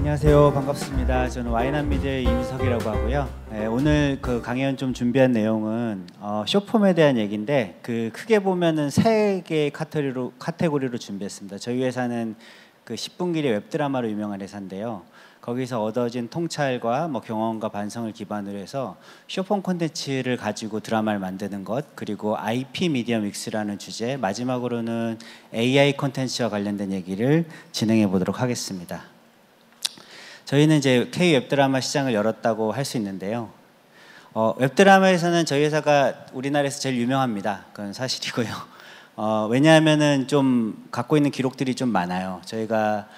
안녕하세요. 반갑습니다. 저는 와이낫미디어의 이민석이라고 하고요. 오늘 그 강연 좀 준비한 내용은 숏폼에 대한 얘기인데 크게 보면은 세 개의 카테고리로 준비했습니다. 저희 회사는 그 10분 길이 웹드라마로 유명한 회사인데요. 거기서 얻어진 통찰과 경험과 반성을 기반으로 해서 숏폼 콘텐츠를 가지고 드라마를 만드는 것, 그리고 IP 미디어 믹스라는 주제, 마지막으로는 AI 콘텐츠와 관련된 얘기를 진행해 보도록 하겠습니다. 저희는 이제 K 웹드라마 시장을 열었다고 할 수 있는데요. 웹드라마에서는 저희 회사가 우리나라에서 제일 유명합니다. 그건 사실이고요. 왜냐하면은 좀 갖고 있는 기록들이 좀 많아요. 저희가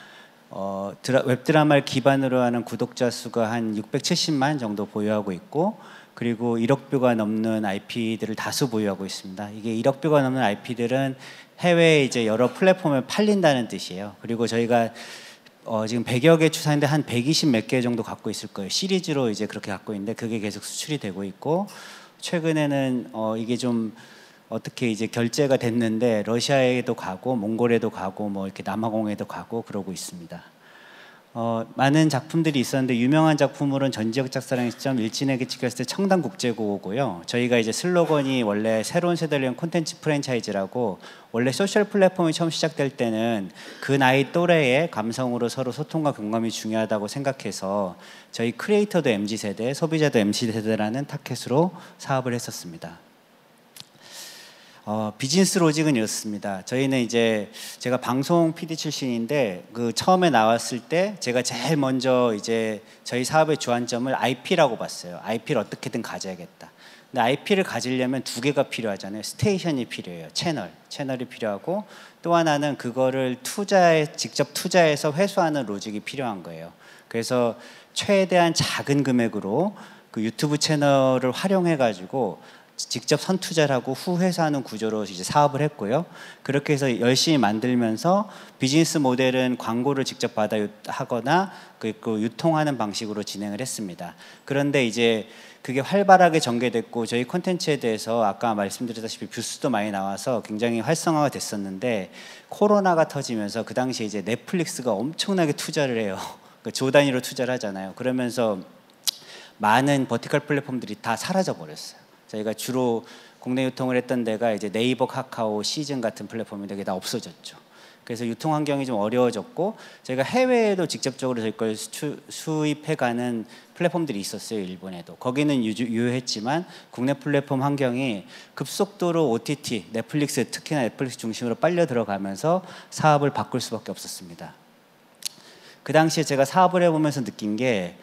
웹드라마를 기반으로 하는 구독자 수가 한 670만 정도 보유하고 있고, 그리고 1억 뷰가 넘는 IP들을 다수 보유하고 있습니다. 이게 1억 뷰가 넘는 IP들은 해외에 이제 여러 플랫폼에 팔린다는 뜻이에요. 그리고 저희가 지금 100여 개 추산인데 한 120 몇 개 정도 갖고 있을 거예요. 시리즈로 이제 그렇게 갖고 있는데 그게 계속 수출이 되고 있고, 최근에는 이게 좀 어떻게 이제 결제가 됐는데 러시아에도 가고 몽골에도 가고 이렇게 남아공에도 가고 그러고 있습니다. 많은 작품들이 있었는데 유명한 작품으로는 전지적 짝사랑의 시점, 일진에게 찍혔을 때 청담국제고고요. 저희가 이제 슬로건이 원래 새로운 세대를 위한 콘텐츠 프랜차이즈라고, 원래 소셜 플랫폼이 처음 시작될 때는 그 나이 또래의 감성으로 서로 소통과 공감이 중요하다고 생각해서 저희 크리에이터도 MZ세대, 소비자도 MZ세대라는 타켓으로 사업을 했었습니다. 비즈니스 로직은 이렇습니다. 저희는 이제 제가 방송 PD 출신인데 처음에 나왔을 때 제가 제일 먼저 이제 저희 사업의 주안점을 IP라고 봤어요. IP를 어떻게든 가져야겠다. 근데 IP를 가지려면 두 개가 필요하잖아요. 스테이션이 필요해요. 채널이 필요하고, 또 하나는 그거를 직접 투자해서 회수하는 로직이 필요한 거예요. 그래서 최대한 작은 금액으로 그 유튜브 채널을 활용해 가지고 직접 선투자를 하고 후 회수하는 구조로 이제 사업을 했고요. 그렇게 해서 열심히 만들면서 비즈니스 모델은 광고를 직접 받아 하거나 그 유통하는 방식으로 진행을 했습니다. 그런데 이제 그게 활발하게 전개됐고, 저희 콘텐츠에 대해서 아까 말씀드렸다시피 뷰수도 많이 나와서 굉장히 활성화가 됐었는데, 코로나가 터지면서 그 당시에 이제 넷플릭스가 엄청나게 투자를 해요. 조 단위로 투자를 하잖아요. 그러면서 많은 버티컬 플랫폼들이 다 사라져 버렸어요. 저희가 주로 국내 유통을 했던 데가 이제 네이버, 카카오, 시즌 같은 플랫폼인데 그게 다 없어졌죠. 그래서 유통 환경이 좀 어려워졌고, 저희가 해외에도 직접적으로 저희 걸 수입해가는 플랫폼들이 있었어요. 일본에도. 거기는 유효했지만 국내 플랫폼 환경이 급속도로 OTT, 넷플릭스, 특히나 넷플릭스 중심으로 빨려 들어가면서 사업을 바꿀 수밖에 없었습니다. 그 당시에 제가 사업을 해보면서 느낀 게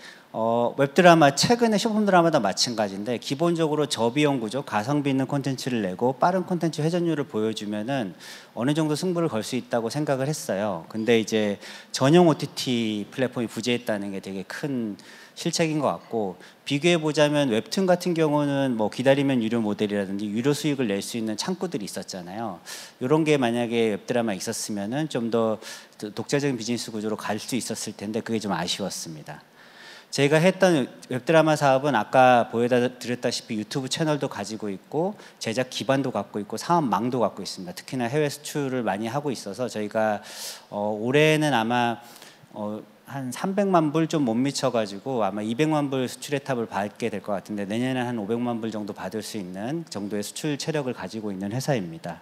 웹드라마, 최근에 숏폼 드라마도 마찬가지인데, 기본적으로 저비용 구조, 가성비 있는 콘텐츠를 내고 빠른 콘텐츠 회전율을 보여주면은 어느 정도 승부를 걸 수 있다고 생각을 했어요. 근데 이제 전용 OTT 플랫폼이 부재했다는 게 되게 큰 실책인 것 같고, 비교해 보자면 웹툰 같은 경우는 기다리면 유료 모델이라든지 유료 수익을 낼 수 있는 창구들이 있었잖아요. 이런 게 만약에 웹드라마 있었으면은 좀 더 독자적인 비즈니스 구조로 갈 수 있었을 텐데 그게 좀 아쉬웠습니다. 제가 했던 웹드라마 사업은 아까 보여드렸다시피 유튜브 채널도 가지고 있고, 제작 기반도 갖고 있고, 사업망도 갖고 있습니다. 특히나 해외 수출을 많이 하고 있어서 저희가 올해는 아마 한 300만 불 좀 못 미쳐가지고 아마 200만 불 수출의 탑을 받게 될 것 같은데, 내년에 한 500만 불 정도 받을 수 있는 정도의 수출 체력을 가지고 있는 회사입니다.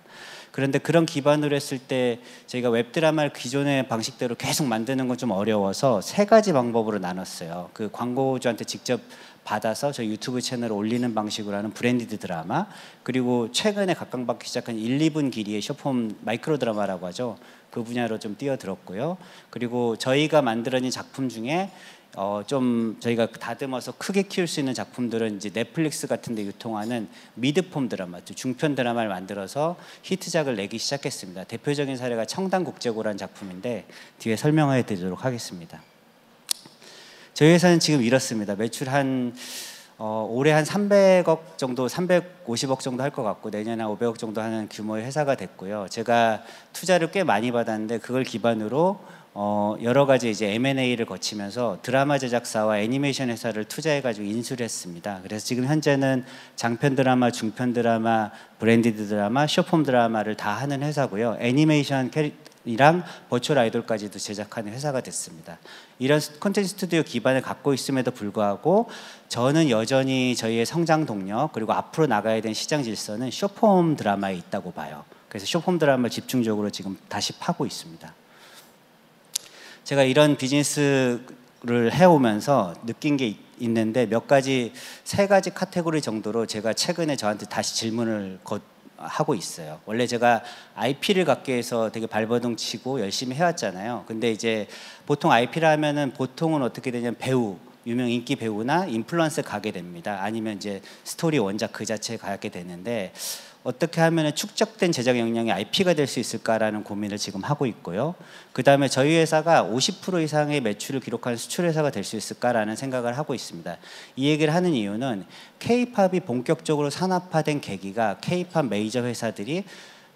그런데 그런 기반으로 했을 때 저희가 웹드라마를 기존의 방식대로 계속 만드는 건 좀 어려워서 세 가지 방법으로 나눴어요. 그 광고주한테 직접 받아서 저희 유튜브 채널에 올리는 방식으로 하는 브랜디드 드라마, 그리고 최근에 각광받기 시작한 1, 2분 길이의 숏폼 마이크로 드라마라고 하죠. 그 분야로 좀 뛰어들었고요. 그리고 저희가 만들어낸 작품 중에 좀 저희가 다듬어서 크게 키울 수 있는 작품들은 이제 넷플릭스 같은 데 유통하는 미드폼 드라마, 중편 드라마를 만들어서 히트작을 내기 시작했습니다. 대표적인 사례가 청담국제고라는 작품인데 뒤에 설명해 드리도록 하겠습니다. 저희 회사는 지금 이렇습니다. 매출 올해 한 300억 정도, 350억 정도 할 것 같고, 내년에 한 500억 정도 하는 규모의 회사가 됐고요. 제가 투자를 꽤 많이 받았는데 그걸 기반으로 여러 가지 이제 M&A를 거치면서 드라마 제작사와 애니메이션 회사를 투자해가지고 인수를 했습니다. 그래서 지금 현재는 장편 드라마, 중편 드라마, 브랜디드 드라마, 숏폼 드라마를 다 하는 회사고요. 애니메이션 이랑 버추얼 아이돌까지도 제작하는 회사가 됐습니다. 이런 콘텐츠 스튜디오 기반을 갖고 있음에도 불구하고 저는 여전히 저희의 성장 동력 그리고 앞으로 나가야 되는 시장 질서는 숏폼 드라마에 있다고 봐요. 그래서 숏폼 드라마를 집중적으로 지금 다시 파고 있습니다. 제가 이런 비즈니스를 해오면서 느낀 게 있는데 세 가지 카테고리 정도로 제가 최근에 저한테 다시 질문을 하고 있어요. 원래 제가 IP를 갖기 위해서 되게 발버둥 치고 열심히 해왔잖아요. 근데 이제 보통 IP를 하면은 보통은 어떻게 되냐면 배우, 유명 인기 배우나 인플루언서에 가게 됩니다. 아니면 이제 스토리 원작 그 자체에 가게 되는데 어떻게 하면 축적된 제작 역량이 IP가 될 수 있을까라는 고민을 지금 하고 있고요. 그 다음에 저희 회사가 50% 이상의 매출을 기록하는 수출 회사가 될 수 있을까라는 생각을 하고 있습니다. 이 얘기를 하는 이유는 K-팝이 본격적으로 산업화된 계기가 K-팝 메이저 회사들이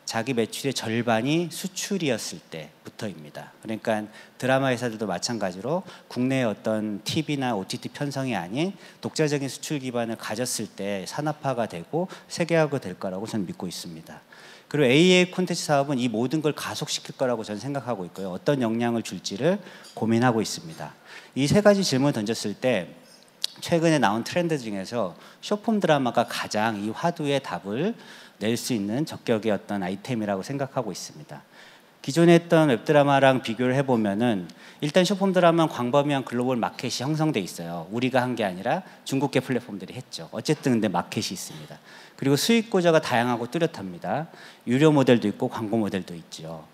자기 매출의 절반이 수출이었을 때부터입니다. 그러니까 드라마 회사들도 마찬가지로 국내의 어떤 TV나 OTT 편성이 아닌 독자적인 수출 기반을 가졌을 때 산업화가 되고 세계화가 될 거라고 저는 믿고 있습니다. 그리고 AA 콘텐츠 사업은 이 모든 걸 가속시킬 거라고 저는 생각하고 있고요. 어떤 역량을 줄지를 고민하고 있습니다. 이 세 가지 질문을 던졌을 때 최근에 나온 트렌드 중에서 숏폼 드라마가 가장 이 화두의 답을 낼 수 있는 적격의 어떤 아이템이라고 생각하고 있습니다. 기존에 했던 웹드라마랑 비교를 해보면은 일단 숏폼 드라마는 광범위한 글로벌 마켓이 형성돼 있어요. 우리가 한 게 아니라 중국계 플랫폼들이 했죠. 어쨌든 근데 마켓이 있습니다. 그리고 수익 구조가 다양하고 뚜렷합니다. 유료 모델도 있고 광고 모델도 있죠.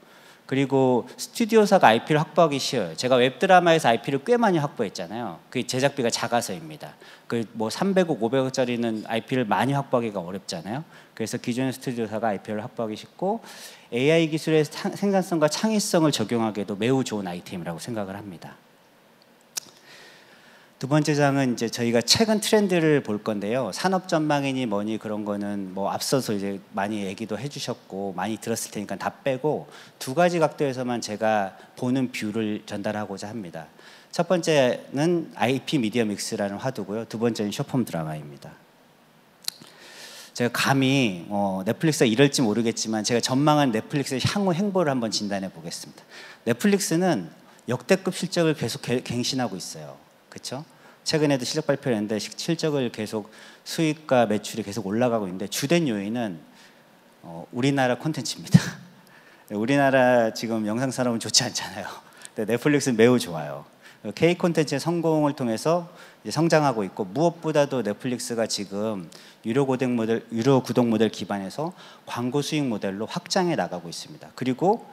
그리고 스튜디오사가 IP를 확보하기 쉬워요. 제가 웹드라마에서 IP를 꽤 많이 확보했잖아요. 그 제작비가 작아서입니다. 그 뭐 300억, 500억짜리는 IP를 많이 확보하기가 어렵잖아요. 그래서 기존의 스튜디오사가 IP를 확보하기 쉽고 AI 기술의 생산성과 창의성을 적용하기에도 매우 좋은 아이템이라고 생각을 합니다. 두 번째 장은 이제 저희가 최근 트렌드를 볼 건데요. 산업 전망이니 뭐니 그런 거는 뭐 앞서서 이제 많이 얘기도 해주셨고 많이 들었을 테니까 다 빼고 두 가지 각도에서만 제가 보는 뷰를 전달하고자 합니다. 첫 번째는 IP 미디어 믹스라는 화두고요. 두 번째는 숏폼 드라마입니다. 제가 감히 넷플릭스가 이럴지 모르겠지만 제가 전망한 넷플릭스의 향후 행보를 한번 진단해 보겠습니다. 넷플릭스는 역대급 실적을 계속 갱신하고 있어요. 그렇죠? 최근에도 실적 발표를 했는데 실적을 계속 수익과 매출이 계속 올라가고 있는데 주된 요인은 우리나라 콘텐츠입니다. 우리나라 지금 영상 산업은 좋지 않잖아요. 근데 넷플릭스는 매우 좋아요. K 콘텐츠의 성공을 통해서 이제 성장하고 있고 무엇보다도 넷플릭스가 지금 유료 구독 모델 기반에서 광고 수익 모델로 확장해 나가고 있습니다. 그리고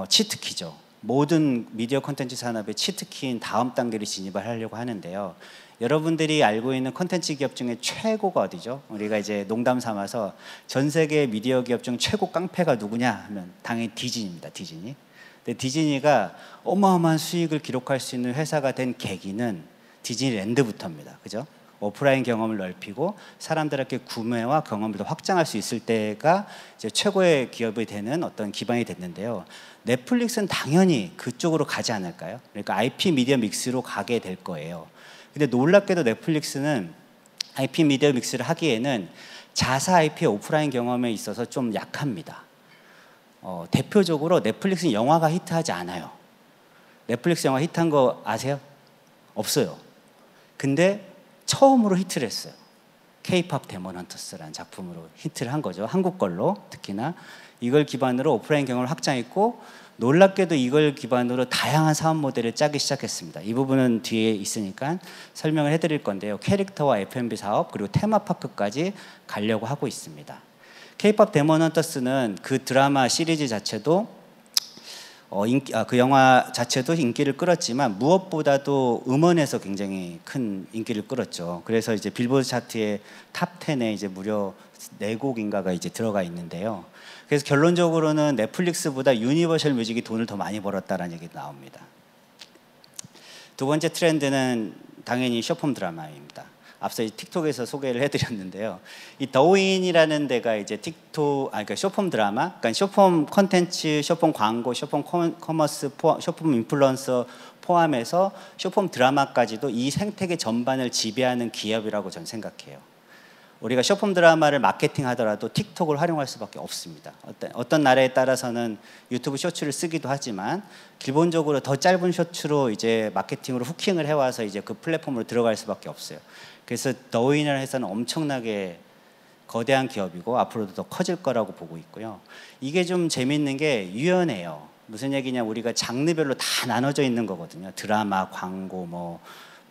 치트키죠. 모든 미디어 콘텐츠 산업의 치트키인 다음 단계를 진입을 하려고 하는데요. 여러분들이 알고 있는 콘텐츠 기업 중에 최고가 어디죠? 우리가 이제 농담 삼아서 전 세계 미디어 기업 중 최고 깡패가 누구냐 하면 당연히 디즈니입니다. 디즈니. 근데 디즈니가 어마어마한 수익을 기록할 수 있는 회사가 된 계기는 디즈니랜드부터입니다. 그죠? 오프라인 경험을 넓히고 사람들에게 구매와 경험을 더 확장할 수 있을 때가 이제 최고의 기업이 되는 어떤 기반이 됐는데요. 넷플릭스는 당연히 그쪽으로 가지 않을까요? 그러니까 IP 미디어 믹스로 가게 될 거예요. 근데 놀랍게도 넷플릭스는 IP 미디어 믹스를 하기에는 자사 IP의 오프라인 경험에 있어서 좀 약합니다. 대표적으로 넷플릭스는 영화가 히트하지 않아요. 넷플릭스 영화 히트한 거 아세요? 없어요. 근데 처음으로 히트를 했어요. K-팝 데몬 헌터스라는 작품으로 히트를 한 거죠. 한국 걸로 특히나. 이걸 기반으로 오프라인 경험을 확장했고 놀랍게도 이걸 기반으로 다양한 사업 모델을 짜기 시작했습니다. 이 부분은 뒤에 있으니까 설명을 해드릴 건데요. 캐릭터와 F&B 사업 그리고 테마파크까지 가려고 하고 있습니다. K-팝 데몬 헌터스는 그 드라마 시리즈 자체도 그 영화 자체도 인기를 끌었지만 무엇보다도 음원에서 굉장히 큰 인기를 끌었죠. 그래서 이제 빌보드 차트의 탑 10에 이제 무려 4곡인가가 이제 들어가 있는데요. 그래서 결론적으로는 넷플릭스보다 유니버셜 뮤직이 돈을 더 많이 벌었다라는 얘기가 나옵니다. 두 번째 트렌드는 당연히 숏폼 드라마입니다. 앞서 틱톡에서 소개를 해드렸는데요. 이 더윈이라는 데가 이제 그러니까 숏폼 드라마, 그러니까 숏폼 콘텐츠, 숏폼 광고, 숏폼 커머스, 숏폼 인플루언서 포함해서 숏폼 드라마까지도 이 생태계 전반을 지배하는 기업이라고 저는 생각해요. 우리가 숏폼 드라마를 마케팅하더라도 틱톡을 활용할 수밖에 없습니다. 어떤 나라에 따라서는 유튜브 쇼츠를 쓰기도 하지만 기본적으로 더 짧은 쇼츠로 이제 마케팅으로 후킹을 해와서 이제 그 플랫폼으로 들어갈 수밖에 없어요. 그래서 더윈을 해서는 엄청나게 거대한 기업이고 앞으로도 더 커질 거라고 보고 있고요. 이게 좀 재밌는 게 유연해요. 무슨 얘기냐, 우리가 장르별로 다 나눠져 있는 거거든요. 드라마, 광고, 뭐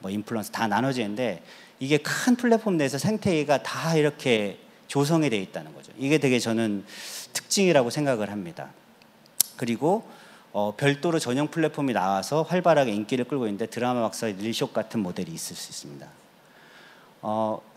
인플루언서 다 나눠져 있는데 이게 큰 플랫폼 내에서 생태계가 다 이렇게 조성이 돼 있다는 거죠. 이게 되게 저는 특징이라고 생각을 합니다. 그리고 별도로 전용 플랫폼이 나와서 활발하게 인기를 끌고 있는데 드라마 박사의 릴쇼 같은 모델이 있을 수 있습니다.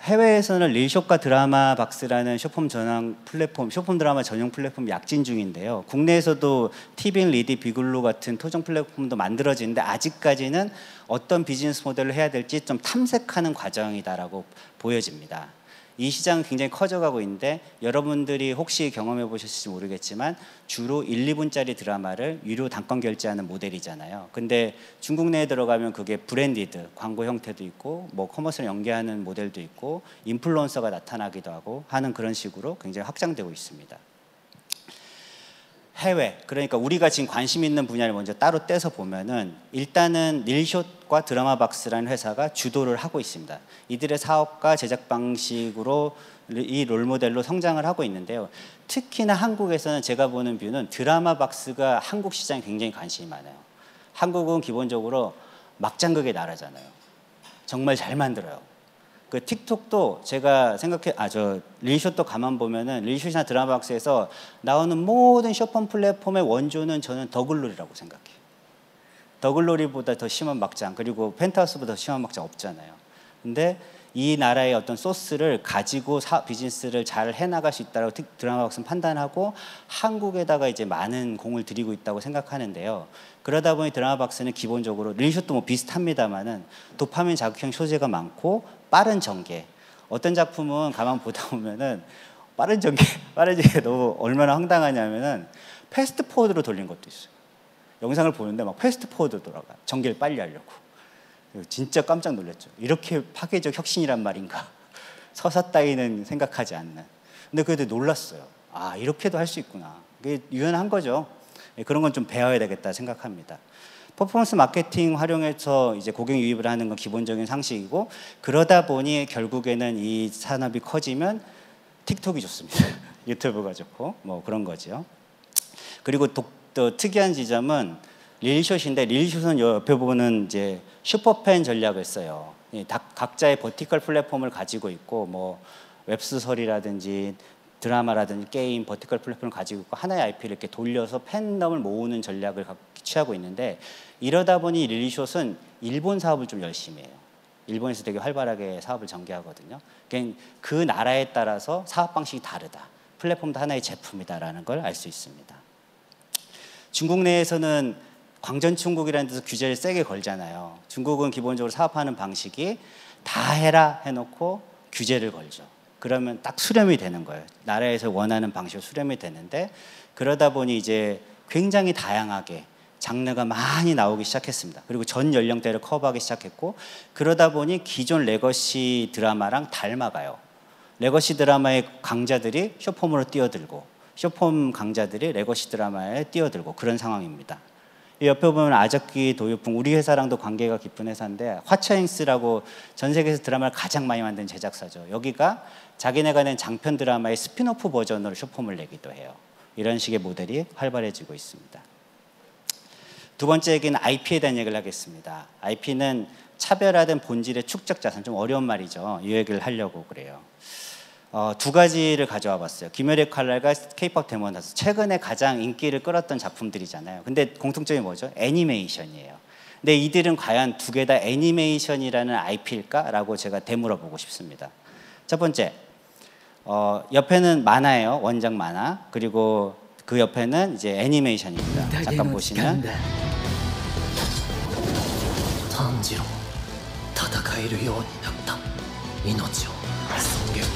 해외에서는 릴쇼과 드라마 박스라는 숏폼 전용 플랫폼, 숏폼 드라마 전용 플랫폼 약진 중인데요. 국내에서도 티빙, 리디, 비글로 같은 토종 플랫폼도 만들어지는데 아직까지는 어떤 비즈니스 모델을 해야 될지 좀 탐색하는 과정이다라고 보여집니다. 이 시장은 굉장히 커져가고 있는데 여러분들이 혹시 경험해 보셨을지 모르겠지만 주로 1, 2분짜리 드라마를 유료 단권 결제하는 모델이잖아요. 근데 중국 내에 들어가면 그게 브랜디드, 광고 형태도 있고 뭐 커머스를 연계하는 모델도 있고 인플루언서가 나타나기도 하고 하는 그런 식으로 굉장히 확장되고 있습니다. 해외, 그러니까 우리가 지금 관심 있는 분야를 먼저 따로 떼서 보면은 일단은 릴숏과 드라마박스라는 회사가 주도를 하고 있습니다. 이들의 사업과 제작 방식으로 이 롤모델로 성장을 하고 있는데요. 특히나 한국에서는 제가 보는 뷰는 드라마박스가 한국 시장에 굉장히 관심이 많아요. 한국은 기본적으로 막장극의 나라잖아요. 정말 잘 만들어요. 그 틱톡도 제가 릴숏도 가만 보면은 릴숏이나 드라마박스에서 나오는 모든 숏폼 플랫폼의 원조는 저는 더글로리라고 생각해요. 더글로리보다 더 심한 막장, 그리고 펜트하우스보다 더 심한 막장 없잖아요. 근데 이 나라의 어떤 소스를 가지고 비즈니스를 잘 해나갈 수 있다고 드라마박스는 판단하고 한국에다가 이제 많은 공을 들이고 있다고 생각하는데요. 그러다 보니 드라마박스는 기본적으로 릴숏도 뭐 비슷합니다만은 도파민 자극형 소재가 많고 빠른 전개. 어떤 작품은 가만 보다 보면은 빠른 전개 너무 얼마나 황당하냐면은 패스트 포워드로 돌린 것도 있어요. 영상을 보는데 막 패스트 포워드 돌아가. 전개를 빨리 하려고. 진짜 깜짝 놀랐죠. 이렇게 파괴적 혁신이란 말인가. 서사 따위는 생각하지 않는. 근데 그래도 놀랐어요. 아, 이렇게도 할 수 있구나. 그게 유연한 거죠. 그런 건 좀 배워야 되겠다 생각합니다. 퍼포먼스 마케팅 활용해서 이제 고객 유입을 하는 건 기본적인 상식이고, 그러다 보니 결국에는 이 산업이 커지면 틱톡이 좋습니다. 유튜브가 좋고 뭐 그런 거죠. 그리고 또 특이한 지점은 릴숏인데, 릴숏은 옆에 보면 이제 슈퍼팬 전략을 써요. 각자의 버티컬 플랫폼을 가지고 있고 뭐 웹소설이라든지 드라마라든지 게임 버티컬 플랫폼을 가지고 있고 하나의 IP를 이렇게 돌려서 팬덤을 모으는 전략을 취하고 있는데, 이러다 보니 릴숏은 일본 사업을 좀 열심히 해요. 일본에서 되게 활발하게 사업을 전개하거든요. 그러니까 그 나라에 따라서 사업 방식이 다르다. 플랫폼도 하나의 제품이다라는 걸 알 수 있습니다. 중국 내에서는 광전충국이라는 데서 규제를 세게 걸잖아요. 중국은 기본적으로 사업하는 방식이 다 해라 해놓고 규제를 걸죠. 그러면 딱 수렴이 되는 거예요. 나라에서 원하는 방식으로 수렴이 되는데, 그러다 보니 이제 굉장히 다양하게 장르가 많이 나오기 시작했습니다. 그리고 전 연령대를 커버하기 시작했고, 그러다 보니 기존 레거시 드라마랑 닮아가요. 레거시 드라마의 강자들이 숏폼으로 뛰어들고 숏폼 강자들이 레거시 드라마에 뛰어들고 그런 상황입니다. 옆에 보면 아적기 도요풍, 우리 회사랑도 관계가 깊은 회사인데 화처행스라고 전 세계에서 드라마를 가장 많이 만든 제작사죠. 여기가 자기네가 낸 장편 드라마의 스피노프 버전으로 숏폼을 내기도 해요. 이런 식의 모델이 활발해지고 있습니다. 두 번째 얘기는 IP에 대한 얘기를 하겠습니다. IP는 차별화된 본질의 축적 자산, 좀 어려운 말이죠. 이 얘기를 하려고 그래요. 두 가지를 가져와 봤어요. 김열의 칼날과 K-pop 데몬하우스. 최근에 가장 인기를 끌었던 작품들이잖아요. 근데 공통점이 뭐죠? 애니메이션이에요. 근데 이들은 과연 두 개 다 애니메이션이라는 IP일까라고 제가 되물어보고 싶습니다. 첫 번째, 옆에는 만화예요. 원작 만화. 그리고 그 옆에는 이제 애니메이션입니다. 잠깐 보시면. 탄지로, 戦えるようになった。命を、尊厳を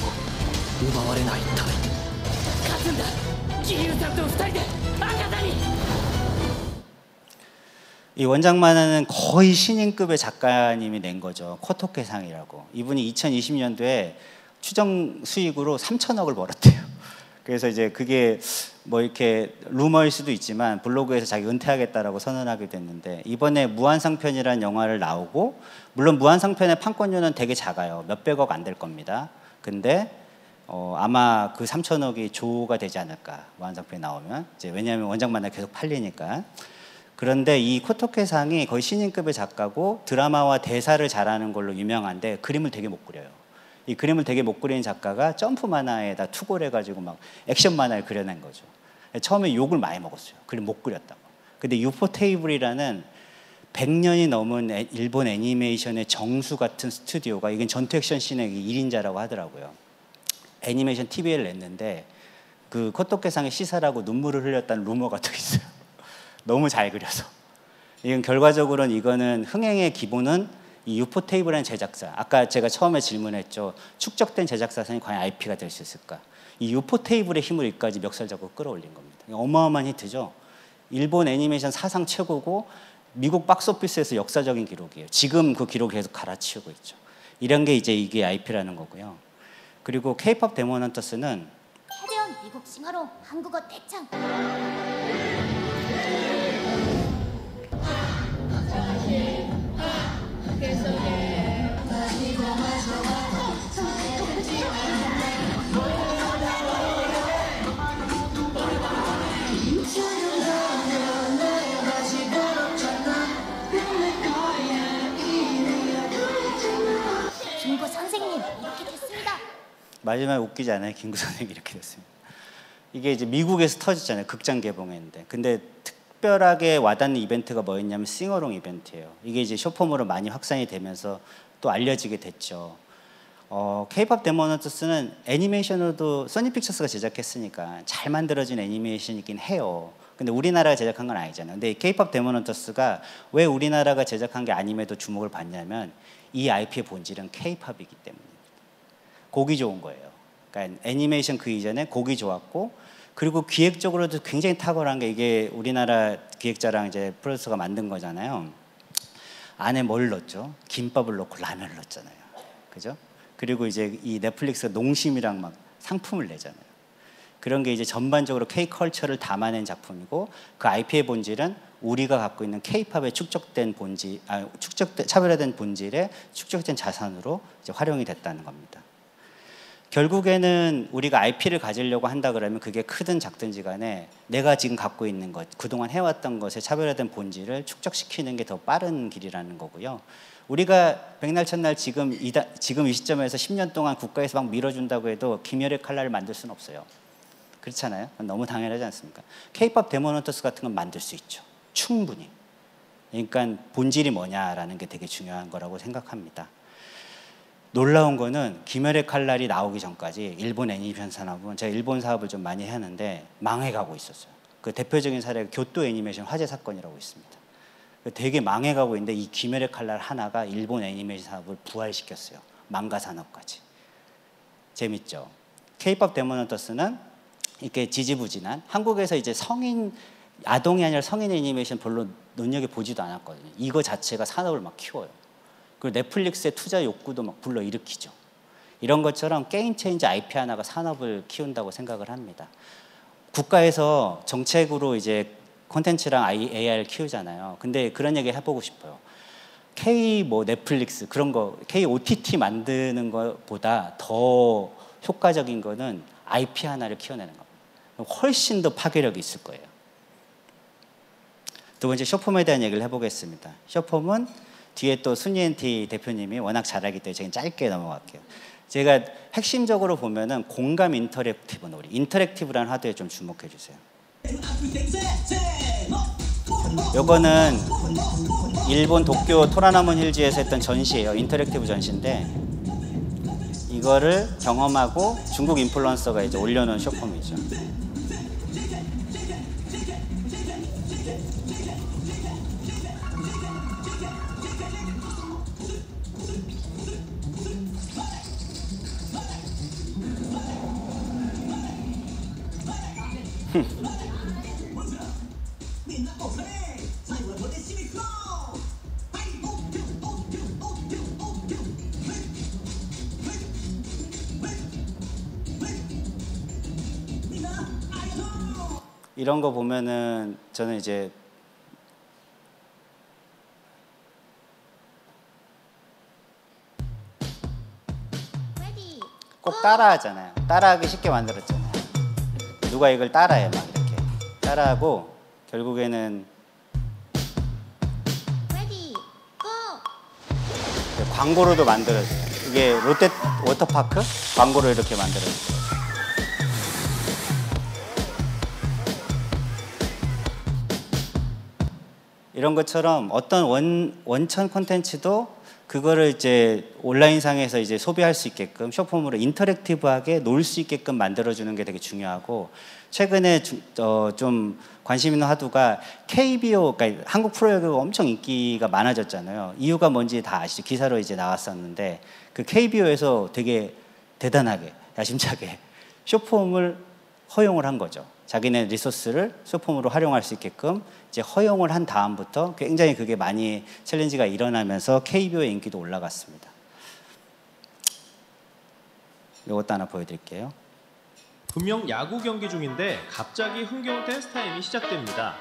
奪われないために。勝つんだ。義勇さんと二人で赤田に。이 원작 만화는 거의 신인급의 작가님이 낸 거죠. 코토케상이라고. 이분이 2020년도에 추정 수익으로 3천억을 벌었대요. 그래서 이제 그게 뭐 이렇게 루머일 수도 있지만 블로그에서 자기 은퇴하겠다라고 선언하게 됐는데, 이번에 무한상편이라는 영화를 나오고, 물론 무한상편의 판권료는 되게 작아요. 몇백억 안 될 겁니다. 근데 아마 그 3천억이 조가 되지 않을까, 무한상편이 나오면. 이제 왜냐하면 원작만화 계속 팔리니까. 그런데 이 코토케상이 거의 신인급의 작가고 드라마와 대사를 잘하는 걸로 유명한데 그림을 되게 못 그려요. 이 그림을 되게 못 그리는 작가가 점프 만화에다 투고를 해가지고 막 액션 만화를 그려낸 거죠. 처음에 욕을 많이 먹었어요. 그림 못 그렸다고. 근데 유포 테이블이라는 100년이 넘은 일본 애니메이션의 정수 같은 스튜디오가, 이건 전투 액션 씬의 1인자라고 하더라고요. 애니메이션 TV를 냈는데 그 코토케상의 시사라고 눈물을 흘렸다는 루머가 또 있어요. 너무 잘 그려서. 이건 결과적으로는, 이거는 흥행의 기본은 이 유포 테이블이라는 제작사, 아까 제가 처음에 질문했죠. 축적된 제작사상이 과연 IP가 될 수 있을까? 이 유포 테이블의 힘으로 여기까지 멱살잡고 끌어올린 겁니다. 어마어마한 히트죠. 일본 애니메이션 사상 최고고 미국 박스오피스에서 역사적인 기록이에요. 지금 그 기록을 계속 갈아치우고 있죠. 이런 게 이제 이게 IP라는 거고요. 그리고 K-pop 데몬 헌터스는 해대한 미국 싱어로 한국어 대창. 김구 선생님 이렇게 됐습니다. 마지막에 웃기지 않아요? 김구 선생님이 이렇게 됐습니다. 이게 이제 미국에서 터졌잖아요. 극장 개봉했는데. 근데 특별하게 와닿는 이벤트가 뭐였냐면 싱어롱 이벤트예요. 이게 이제 쇼폼으로 많이 확산이 되면서 또 알려지게 됐죠. K-pop 데몬 헌터스는 애니메이션으로도 소니픽처스가 제작했으니까 잘 만들어진 애니메이션이긴 해요. 근데 우리나라가 제작한 건 아니잖아요. 근데 K-pop 데몬 헌터스가 왜 우리나라가 제작한 게 아님에도 주목을 받냐면 이 IP의 본질은 K-팝이기 때문입니다. 곡이 좋은 거예요. 그러니까 애니메이션 그 이전에 곡이 좋았고, 그리고 기획적으로도 굉장히 탁월한 게, 이게 우리나라 기획자랑 이제 프로듀서가 만든 거잖아요. 안에 뭘 넣었죠? 김밥을 넣고 라면을 넣었잖아요. 그죠? 그리고 이제 이 넷플릭스가 농심이랑 막 상품을 내잖아요. 그런 게 이제 전반적으로 K-컬처를 담아낸 작품이고, 그 IP의 본질은 우리가 갖고 있는 K-팝의 축적된 본질, 차별화된 본질에 축적된 자산으로 이제 활용이 됐다는 겁니다. 결국에는 우리가 IP를 가지려고 한다 그러면 그게 크든 작든지 간에 내가 지금 갖고 있는 것, 그동안 해왔던 것의 차별화된 본질을 축적시키는 게 더 빠른 길이라는 거고요. 우리가 백날 첫날 지금 이 시점에서 10년 동안 국가에서 막 밀어준다고 해도 김열의 칼날을 만들 수는 없어요. 그렇잖아요. 너무 당연하지 않습니까? K-pop 데몬 헌터스 같은 건 만들 수 있죠. 충분히. 그러니까 본질이 뭐냐라는 게 되게 중요한 거라고 생각합니다. 놀라운 거는 김열의 칼날이 나오기 전까지 일본 애니메이션 산업은, 제가 일본 사업을 좀 많이 하는데 망해가고 있었어요. 그 대표적인 사례가 교토 애니메이션 화재 사건이라고 있습니다. 되게 망해가고 있는데 이 김열의 칼날 하나가 일본 애니메이션 산업을 부활시켰어요. 망가 산업까지. 재밌죠? K-pop 데몬 헌터스는 이렇게 지지부진한, 한국에서 이제 성인, 아동이 아니라 성인 애니메이션 별로 눈여겨보지도 않았거든요. 이거 자체가 산업을 막 키워요. 그리고 넷플릭스의 투자 욕구도 막 불러일으키죠. 이런 것처럼 게임 체인저 IP 하나가 산업을 키운다고 생각을 합니다. 국가에서 정책으로 이제 콘텐츠랑 AI를 키우잖아요. 근데 그런 얘기 해보고 싶어요. K 뭐 넷플릭스 그런 거, K OTT 만드는 것보다 더 효과적인 거는 IP 하나를 키워내는 겁니다. 훨씬 더 파괴력이 있을 거예요. 두 번째, 쇼폼에 대한 얘기를 해보겠습니다. 쇼폼은 뒤에 또 순이엔티 대표님이 워낙 잘하기 때문에 제가 짧게 넘어갈게요. 제가 핵심적으로 보면은 공감 인터랙티브 놀이, 인터랙티브라는 화두에 좀 주목해 주세요. 요거는 일본 도쿄 토라나몬 힐즈에서 했던 전시예요. 인터랙티브 전시인데 이거를 경험하고 중국 인플루언서가 이제 올려놓은 쇼폼이죠. 이런 거 보면은 저는 이제 꼭 따라하잖아요. 따라하기 쉽게 만들었잖아요. 누가 이걸 따라해 막 이렇게 따라하고 결국에는 광고로도 만들어져요. 이게 롯데 워터파크 광고로 이렇게 만들어져요. 이런 것처럼 어떤 원천 콘텐츠도 그거를 이제 온라인상에서 이제 소비할 수 있게끔 쇼폼으로 인터랙티브하게 놀 수 있게끔 만들어주는 게 되게 중요하고, 최근에 좀 관심 있는 화두가 KBO, 그러니까 한국 프로야구가 엄청 인기가 많아졌잖아요. 이유가 뭔지 다 아시죠? 기사로 이제 나왔었는데 그 KBO에서 되게 대단하게 야심차게 쇼폼을 허용을 한 거죠. 자기네 리소스를 쇼폼으로 활용할 수 있게끔 이제 허용을 한 다음부터 굉장히 그게 많이 챌린지가 일어나면서 KBO의 인기도 올라갔습니다. 이것도 하나 보여드릴게요. 분명 야구 경기 중인데 갑자기 흥겨운 댄스 타임이 시작됩니다.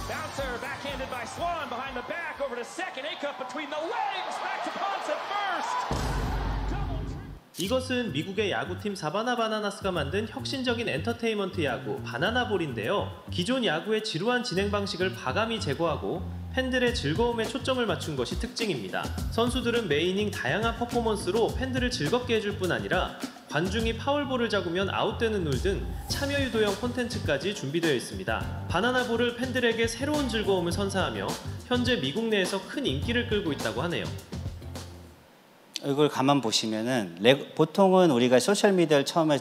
Bouncer backhanded by Swan behind the back over to second. A-cup between the legs. Back to Ponce at first. 이것은 미국의 야구팀 사바나 바나나스가 만든 혁신적인 엔터테인먼트 야구 바나나볼인데요. 기존 야구의 지루한 진행 방식을 과감히 제거하고 팬들의 즐거움에 초점을 맞춘 것이 특징입니다. 선수들은 매 이닝 다양한 퍼포먼스로 팬들을 즐겁게 해줄 뿐 아니라 관중이 파울볼을 잡으면 아웃되는 룰 등 참여 유도형 콘텐츠까지 준비되어 있습니다. 바나나볼을 팬들에게 새로운 즐거움을 선사하며 현재 미국 내에서 큰 인기를 끌고 있다고 하네요. 이걸 가만 보시면은 보통은 우리가 소셜 미디어를 처음에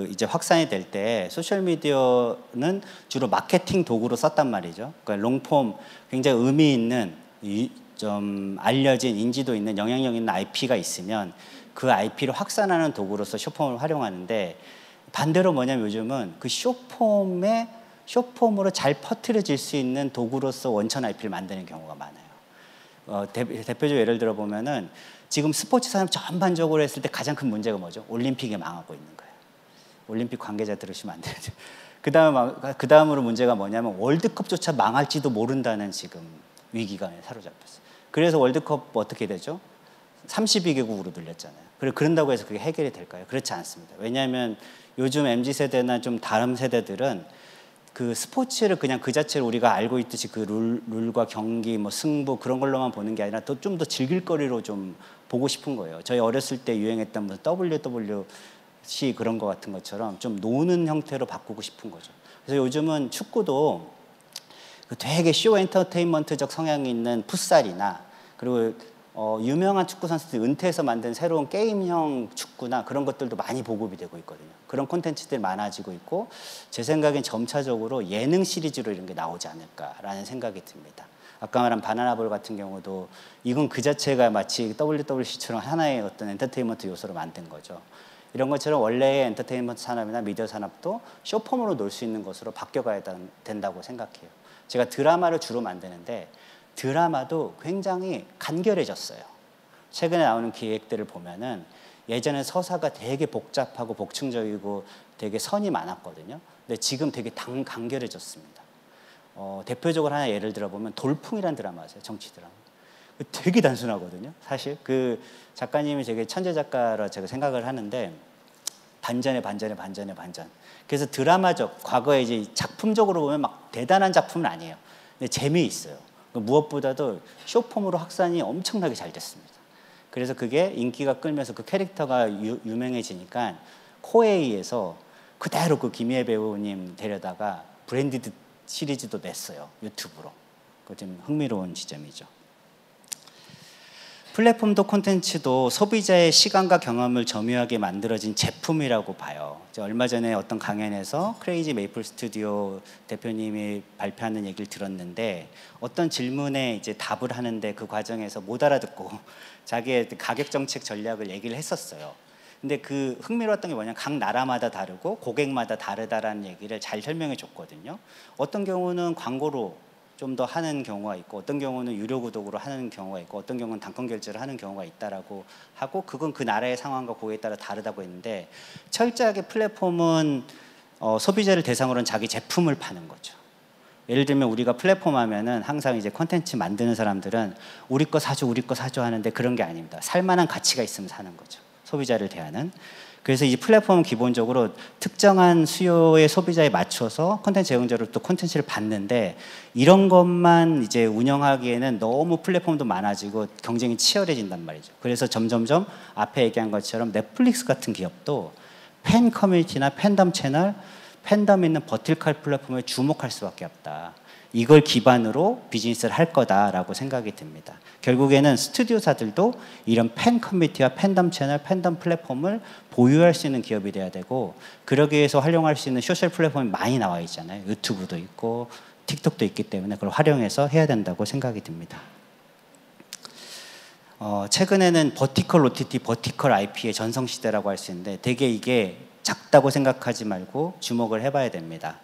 이제 확산이 될 때 소셜 미디어는 주로 마케팅 도구로 썼단 말이죠. 그러니까 롱폼 굉장히 의미 있는 좀 알려진 인지도 있는 영향력 있는 IP가 있으면 그 IP를 확산하는 도구로서 쇼폼을 활용하는데, 반대로 뭐냐면 요즘은 그 쇼폼으로 잘 퍼뜨려질 수 있는 도구로서 원천 IP를 만드는 경우가 많아요. 대표적으로 예를 들어 보면은 지금 스포츠 산업 전반적으로 했을 때 가장 큰 문제가 뭐죠? 올림픽이 망하고 있는 거예요. 올림픽 관계자 들으시면 안 되죠. 그 다음으로 문제가 뭐냐면 월드컵조차 망할지도 모른다는 지금 위기가 사로잡혔어요. 그래서 월드컵 어떻게 되죠? 32개국으로 늘렸잖아요. 그런다고 해서 그게 해결이 될까요? 그렇지 않습니다. 왜냐하면 요즘 MZ세대나 좀 다른 세대들은 그 스포츠를 그냥 그 자체로 우리가 알고 있듯이 그 룰과 경기, 뭐 승부 그런 걸로만 보는 게 아니라 좀 더 즐길 거리로 좀 보고 싶은 거예요. 저희 어렸을 때 유행했던 무슨 WWC 그런 거 같은 것처럼 좀 노는 형태로 바꾸고 싶은 거죠. 그래서 요즘은 축구도 되게 쇼 엔터테인먼트적 성향이 있는 풋살이나, 그리고 유명한 축구 선수들이 은퇴해서 만든 새로운 게임형 축구나 그런 것들도 많이 보급이 되고 있거든요. 그런 콘텐츠들이 많아지고 있고, 제 생각엔 점차적으로 예능 시리즈로 이런 게 나오지 않을까라는 생각이 듭니다. 아까 말한 바나나볼 같은 경우도 이건 그 자체가 마치 WWC처럼 하나의 어떤 엔터테인먼트 요소로 만든 거죠. 이런 것처럼 원래의 엔터테인먼트 산업이나 미디어 산업도 쇼폼으로 놀 수 있는 것으로 바뀌어가야 된다고 생각해요. 제가 드라마를 주로 만드는데 드라마도 굉장히 간결해졌어요. 최근에 나오는 기획들을 보면은 예전에 서사가 되게 복잡하고 복층적이고 되게 선이 많았거든요. 근데 지금 되게 간결해졌습니다. 대표적으로 하나 예를 들어보면 돌풍이라는 드라마 아세요? 정치 드라마. 되게 단순하거든요. 사실 그 작가님이 되게 천재 작가라 제가 생각을 하는데 반전에 반전에 반전에 반전. 그래서 드라마적, 과거에 이제 작품적으로 보면 막 대단한 작품은 아니에요. 근데 재미있어요. 무엇보다도 쇼폼으로 확산이 엄청나게 잘 됐습니다. 그래서 그게 인기가 끌면서 그 캐릭터가 유명해지니까 코에이에서 그대로 그 김희애 배우님 데려다가 브랜디드 시리즈도 냈어요. 유튜브로. 그거 좀 흥미로운 지점이죠. 플랫폼도 콘텐츠도 소비자의 시간과 경험을 점유하게 만들어진 제품이라고 봐요. 얼마 전에 어떤 강연에서 크레이지 메이플 스튜디오 대표님이 발표하는 얘기를 들었는데, 어떤 질문에 이제 답을 하는데 그 과정에서 못 알아듣고 자기의 가격 정책 전략을 얘기를 했었어요. 근데 그 흥미로웠던 게 뭐냐면 각 나라마다 다르고 고객마다 다르다라는 얘기를 잘 설명해 줬거든요. 어떤 경우는 광고로 좀 더 하는 경우가 있고 어떤 경우는 유료 구독으로 하는 경우가 있고 어떤 경우는 단권 결제를 하는 경우가 있다라고 하고 그건 그 나라의 상황과 고객에 따라 다르다고 했는데 철저하게 플랫폼은 소비자를 대상으로는 자기 제품을 파는 거죠. 예를 들면 우리가 플랫폼 하면은 항상 이제 콘텐츠 만드는 사람들은 우리 거 사줘 우리 거 사줘 하는데 그런 게 아닙니다. 살만한 가치가 있으면 사는 거죠. 소비자를 대하는. 그래서 이 플랫폼은 기본적으로 특정한 수요의 소비자에 맞춰서 콘텐츠 제공자로부터 콘텐츠를 받는데 이런 것만 이제 운영하기에는 너무 플랫폼도 많아지고 경쟁이 치열해진단 말이죠. 그래서 점점점 앞에 얘기한 것처럼 넷플릭스 같은 기업도 팬 커뮤니티나 팬덤 채널, 팬덤 있는 버티컬 플랫폼에 주목할 수밖에 없다. 이걸 기반으로 비즈니스를 할 거다라고 생각이 듭니다. 결국에는 스튜디오사들도 이런 팬 커뮤니티와 팬덤 채널, 팬덤 플랫폼을 보유할 수 있는 기업이 돼야 되고 그러기 위해서 활용할 수 있는 소셜 플랫폼이 많이 나와 있잖아요. 유튜브도 있고 틱톡도 있기 때문에 그걸 활용해서 해야 된다고 생각이 듭니다. 최근에는 버티컬 OTT, 버티컬 IP의 전성시대라고 할 수 있는데 되게 이게 작다고 생각하지 말고 주목을 해봐야 됩니다.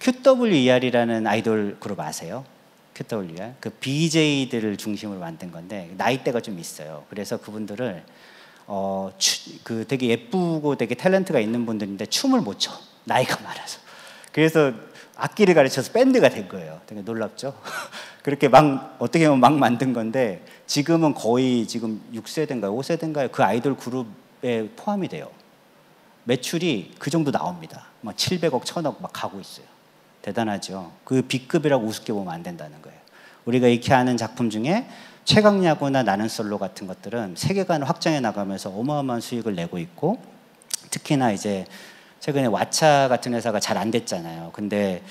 QWER이라는 아이돌 그룹 아세요? QWER? 그 BJ들을 중심으로 만든 건데 나이대가 좀 있어요. 그래서 그분들을 그 되게 예쁘고 되게 탤런트가 있는 분들인데 춤을 못 춰. 나이가 많아서. 그래서 악기를 가르쳐서 밴드가 된 거예요. 되게 놀랍죠? 그렇게 막 어떻게 보면 막 만든 건데 지금은 거의 지금 6세대인가요? 5세대인가요? 그 아이돌 그룹에 포함이 돼요. 매출이 그 정도 나옵니다. 막 700억, 1000억 막 가고 있어요. 대단하죠. 그 B급이라고 우습게 보면 안 된다는 거예요. 우리가 익히 아는 작품 중에 최강야구나 나는 솔로 같은 것들은 세계관을 확장해 나가면서 어마어마한 수익을 내고 있고 특히나 이제 최근에 왓챠 같은 회사가 잘 안 됐잖아요. 근데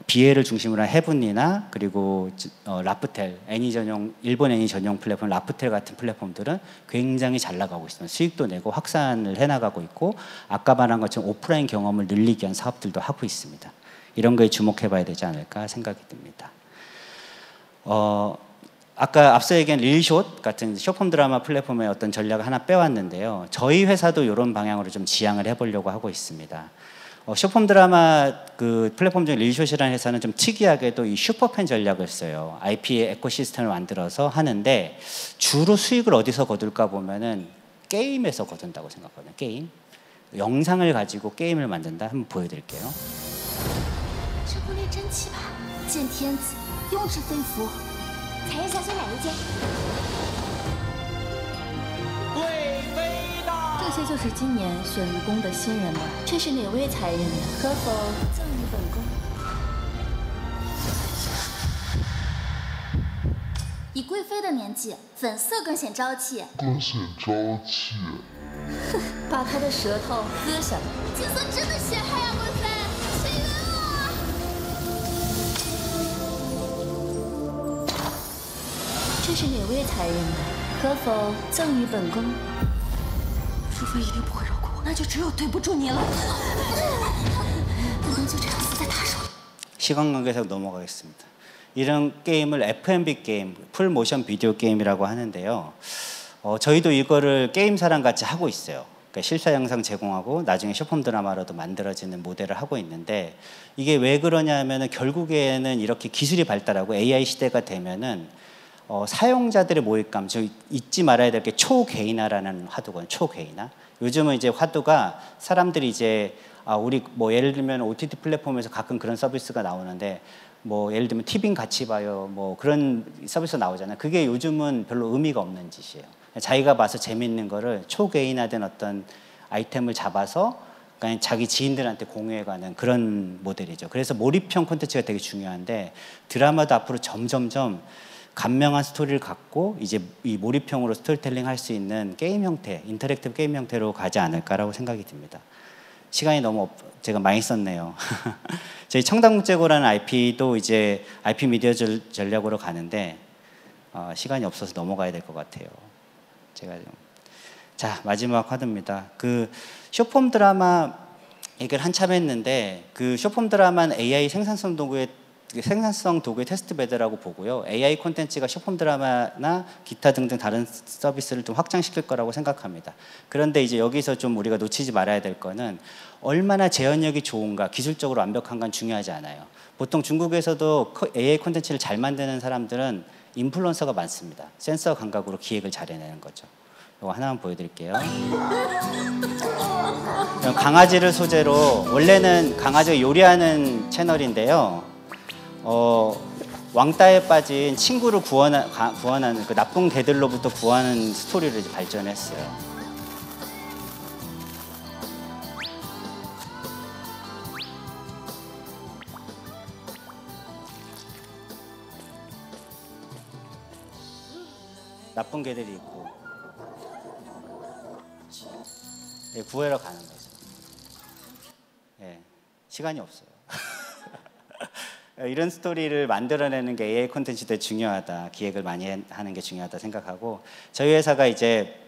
비엘을 중심으로 한 헤븐이나 그리고 라프텔, 애니 전용, 일본 애니 전용 플랫폼 라프텔 같은 플랫폼들은 굉장히 잘 나가고 있습니다. 수익도 내고 확산을 해나가고 있고 아까 말한 것처럼 오프라인 경험을 늘리기 위한 사업들도 하고 있습니다. 이런 거에 주목해봐야 되지 않을까 생각이 듭니다. 아까 앞서 얘기한 릴숏 같은 쇼폼 드라마 플랫폼의 어떤 전략을 하나 빼왔는데요. 저희 회사도 이런 방향으로 좀 지향을 해보려고 하고 있습니다. 쇼폼 드라마 그 플랫폼 중 릴숏이라는 회사는 좀 특이하게도 이 슈퍼팬 전략을 써요. IP의 에코시스템을 만들어서 하는데 주로 수익을 어디서 거둘까 보면은 게임에서 거둔다고 생각하거든요. 게임. 영상을 가지고 게임을 만든다. 한번 보여드릴게요. 这不列真奇葩，见天子，用之非福。才人想选哪一间？贵妃到。这些就是今年选愚公的新人们，这是哪位才人呢？可否赠与本宫？以贵妃的年纪，粉色更显朝气。更显朝气。把他的舌头割下来。景色真的显黑啊，贵妃，请原谅。这是哪位才人呢？可否赠与本宫？淑妃一定不会饶过我，那就只有对不住你了。不能就这样死在他手里。 시간 관계에서 넘어가겠습니다. 이런 게임을 FMV 게임, 풀 모션 비디오 게임이라고 하는데요. 저희도 이거를 게임사랑 같이 하고 있어요. 그러니까 실사 영상 제공하고 나중에 쇼폼 드라마로도 만들어지는 모델을 하고 있는데 이게 왜 그러냐 하면은 결국에는 이렇게 기술이 발달하고 AI 시대가 되면은 사용자들의 모의감, 저 잊지 말아야 될 게 초개인화라는 화두거든요. 초개인화. 요즘은 이제 화두가 사람들이 이제 우리 뭐 예를 들면 OTT 플랫폼에서 가끔 그런 서비스가 나오는데 뭐 예를 들면 TV는 같이 봐요. 뭐 그런 서비스 나오잖아요. 그게 요즘은 별로 의미가 없는 짓이에요. 자기가 봐서 재밌는 거를 초개인화된 어떤 아이템을 잡아서 그러니까 자기 지인들한테 공유해가는 그런 모델이죠. 그래서 몰입형 콘텐츠가 되게 중요한데 드라마도 앞으로 점점점 간명한 스토리를 갖고 이제 이 몰입형으로 스토리텔링 할 수 있는 게임 형태, 인터랙티브 게임 형태로 가지 않을까라고 생각이 듭니다. 시간이 너무 제가 많이 썼네요. 저희 청담국제고라는 IP도 이제 IP 미디어 전략으로 가는데 시간이 없어서 넘어가야 될 것 같아요. 제가 자 마지막 화두입니다. 그 쇼폼 드라마 얘기를 한참 했는데 그 쇼폼 드라마는 AI 생산성 도구에 생산성 도구의 테스트베드라고 보고요. AI 콘텐츠가 쇼폼 드라마나 기타 등등 다른 서비스를 좀 확장시킬 거라고 생각합니다. 그런데 이제 여기서 좀 우리가 놓치지 말아야 될 거는 얼마나 재현력이 좋은가, 기술적으로 완벽한 건 중요하지 않아요. 보통 중국에서도 AI 콘텐츠를 잘 만드는 사람들은 인플루언서가 많습니다. 센서 감각으로 기획을 잘 해내는 거죠. 이거 하나만 보여드릴게요. 강아지를 소재로, 원래는 강아지가 요리하는 채널인데요. 왕따에 빠진 친구를 구원하는 그 나쁜 개들로부터 구하는 스토리를 이제 발전했어요. 나쁜 개들이 있고 구하러 가는 거죠. 예, 시간이 없어요. 이런 스토리를 만들어내는 게 AI 콘텐츠도 중요하다, 기획을 많이 하는 게 중요하다 생각하고, 저희 회사가 이제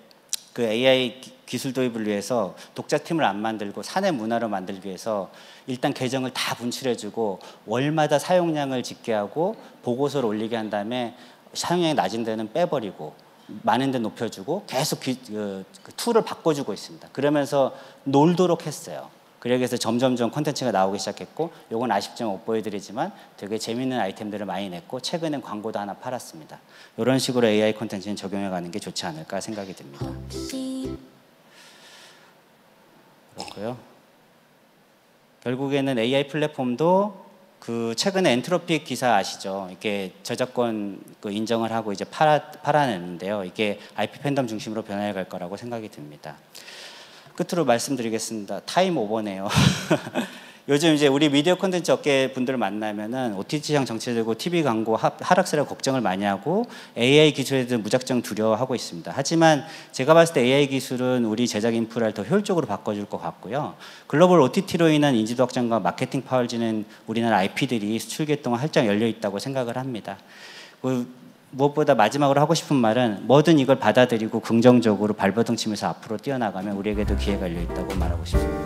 그 AI 기술 도입을 위해서 독자팀을 안 만들고 사내 문화로 만들기 위해서 일단 계정을 다 분출해주고 월마다 사용량을 집계하고 보고서를 올리게 한 다음에 사용량이 낮은 데는 빼버리고 많은 데 높여주고 계속 그 툴을 바꿔주고 있습니다. 그러면서 놀도록 했어요. 그래서 점점점 콘텐츠가 나오기 시작했고, 요건 아쉽지만 못 보여드리지만 되게 재밌는 아이템들을 많이 냈고 최근엔 광고도 하나 팔았습니다. 이런 식으로 AI 콘텐츠는 적용해가는 게 좋지 않을까 생각이 듭니다. 그렇고요. 결국에는 AI 플랫폼도 그 최근에 엔트로픽 기사 아시죠? 이게 저작권 인정을 하고 이제 팔아냈는데요. 이게 IP 팬덤 중심으로 변화해갈 거라고 생각이 듭니다. 끝으로 말씀드리겠습니다. 타임 오버네요. 요즘 이제 우리 미디어 콘텐츠 업계 분들을 만나면은 OTT 시장 정체되고 TV 광고 하락세라고 걱정을 많이 하고 AI 기술에 대해 무작정 두려워하고 있습니다. 하지만 제가 봤을 때 AI 기술은 우리 제작 인프라를 더 효율적으로 바꿔줄 것 같고요. 글로벌 OTT로 인한 인지도 확장과 마케팅 파워를 지닌 우리나라 IP들이 수출 계통은 활짝 열려 있다고 생각을 합니다. 무엇보다 마지막으로 하고 싶은 말은 뭐든 이걸 받아들이고 긍정적으로 발버둥 치면서 앞으로 뛰어나가면 우리에게도 기회가 열려 있다고 말하고 싶습니다.